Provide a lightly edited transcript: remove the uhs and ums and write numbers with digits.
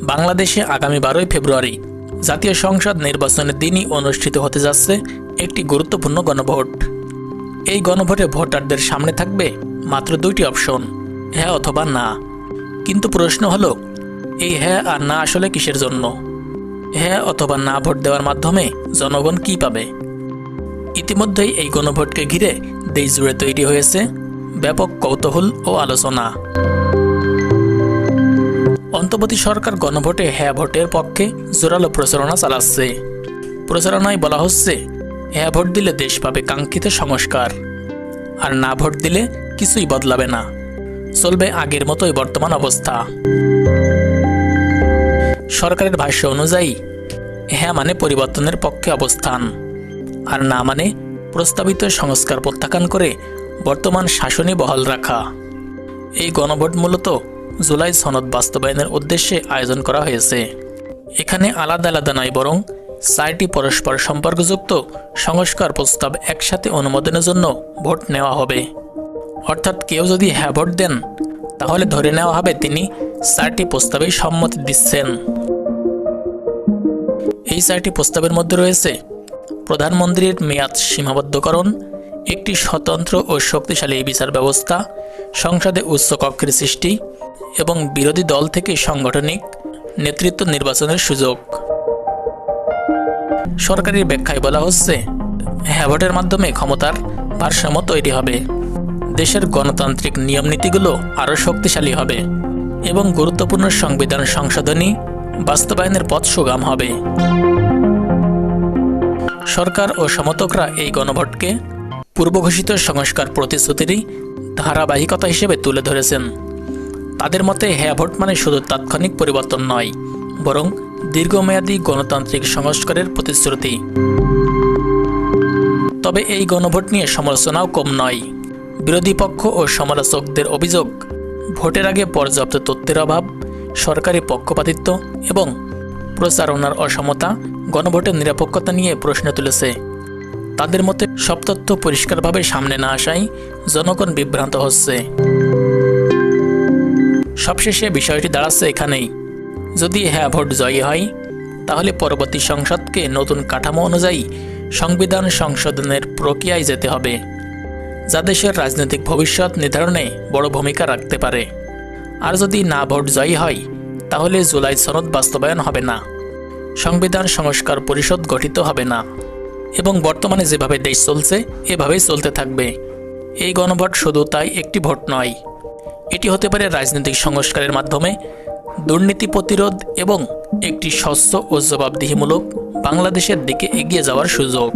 বাংলাদেশে আগামী 12ই ফেব্রুয়ারি জাতীয় সংসদ নির্বাচনের দিনই অনুষ্ঠিত হতে যাচ্ছে একটি গুরুত্বপূর্ণ গণভোট। এই গণভোটে ভোটারদের সামনে থাকবে মাত্র দুইটি অপশন, হ্যাঁ অথবা না। কিন্তু প্রশ্ন হলো, এই হ্যাঁ আর না আসলে কিসের জন্য? হ্যাঁ অথবা না ভোট দেওয়ার মাধ্যমে জনগণ কি পাবে? ইতিমধ্যেই এই গণভোটকে ঘিরে দেশ জুড়ে তৈরি হয়েছে ব্যাপক কৌতূহল ও আলোচনা। অন্তর্বর্তী সরকার গণভোটে হ্যাঁ ভোটের পক্ষে জোরালো প্রচারণা চালাচ্ছে। প্রচারণায় বলা হচ্ছে, হ্যাঁ ভোট দিলে দেশ পাবে কাঙ্ক্ষিত সংস্কার, আর না ভোট দিলে কিছুই বদলাবে না, চলবে আগের মতোই বর্তমান অবস্থা। সরকারের ভাষ্য অনুযায়ী হ্যাঁ মানে পরিবর্তনের পক্ষে অবস্থান, আর না মানে প্রস্তাবিত সংস্কার প্রত্যাখ্যান করে বর্তমান শাসনই বহাল রাখা। এই গণভোট মূলত জুলাই সনদ বাস্তবায়নের উদ্দেশ্যে আয়োজন করা হয়েছে। এখানে আলাদা আলাদা নয়, বরং 4টি পরস্পর সম্পর্কযুক্ত সংস্কার প্রস্তাব একসাথে অনুমোদনের জন্য ভোট নেওয়া হবে। অর্থাৎ কেউ যদি হ্যাঁ ভোট দেন, তাহলে ধরে নেওয়া হবে তিনি 4টি প্রস্তাবে সম্মতি দিচ্ছেন। এই 4টি প্রস্তাবের মধ্যে রয়েছে প্রধানমন্ত্রীর মেয়াদ সীমাবদ্ধকরণ, একটি স্বতন্ত্র ও শক্তিশালী বিচার ব্যবস্থা, সংসদে উচ্চ কক্ষের সৃষ্টি এবং বিরোধী দল থেকে সাংগঠনিক নেতৃত্ব নির্বাচনের সুযোগ। সরকারি ব্যাখ্যায় বলা হচ্ছে, হ্যাঁ ভোটের মাধ্যমে ক্ষমতার ভারসাম্য তৈরি হবে, দেশের গণতান্ত্রিক নিয়মনীতিগুলো আরও শক্তিশালী হবে এবং গুরুত্বপূর্ণ সংবিধান সংশোধনী বাস্তবায়নের পথ সুগম হবে। সরকার ও সমর্থকরা এই গণভোটকে পূর্বঘোষিত সংস্কার প্রতিশ্রুতিরই ধারাবাহিকতা হিসেবে তুলে ধরেছেন। তাদের মতে হ্যাঁ ভোট মানে শুধু তাৎক্ষণিক পরিবর্তন নয়, বরং দীর্ঘমেয়াদী গণতান্ত্রিক সংস্কারের প্রতিশ্রুতি। তবে এই গণভোট নিয়ে সমালোচনাও কম নয়। বিরোধী পক্ষ ও সমালোচকদের অভিযোগ, ভোটের আগে পর্যাপ্ত তথ্যের অভাব, সরকারি পক্ষপাতিত্ব এবং প্রচারণার অসমতা গণভোটের নিরপেক্ষতা নিয়ে প্রশ্ন তুলেছে। তাদের মতে সব তথ্য পরিষ্কারভাবে সামনে না আসায় জনগণ বিভ্রান্ত হচ্ছে। সবশেষে বিষয়টি দাঁড়াচ্ছে এখানেই, যদি হ্যাঁ ভোট জয়ী হয়, তাহলে পরবর্তী সংসদকে নতুন কাঠামো অনুযায়ী সংবিধান সংশোধনের প্রক্রিয়ায় যেতে হবে, যা দেশের রাজনৈতিক ভবিষ্যৎ নির্ধারণে বড় ভূমিকা রাখতে পারে। আর যদি না ভোট জয়ী হয়, তাহলে জুলাই সনদ বাস্তবায়ন হবে না, সংবিধান সংস্কার পরিষদ গঠিত হবে না এবং বর্তমানে যেভাবে দেশ চলছে এভাবেই চলতে থাকবে। এই গণভোট শুধু তাই একটি ভোট নয়, এটি হতে পারে রাজনৈতিক সংস্কারের মাধ্যমে দুর্নীতি প্রতিরোধ এবং একটি স্বচ্ছ ও জবাবদিহিমূলক বাংলাদেশের দিকে এগিয়ে যাওয়ার সুযোগ।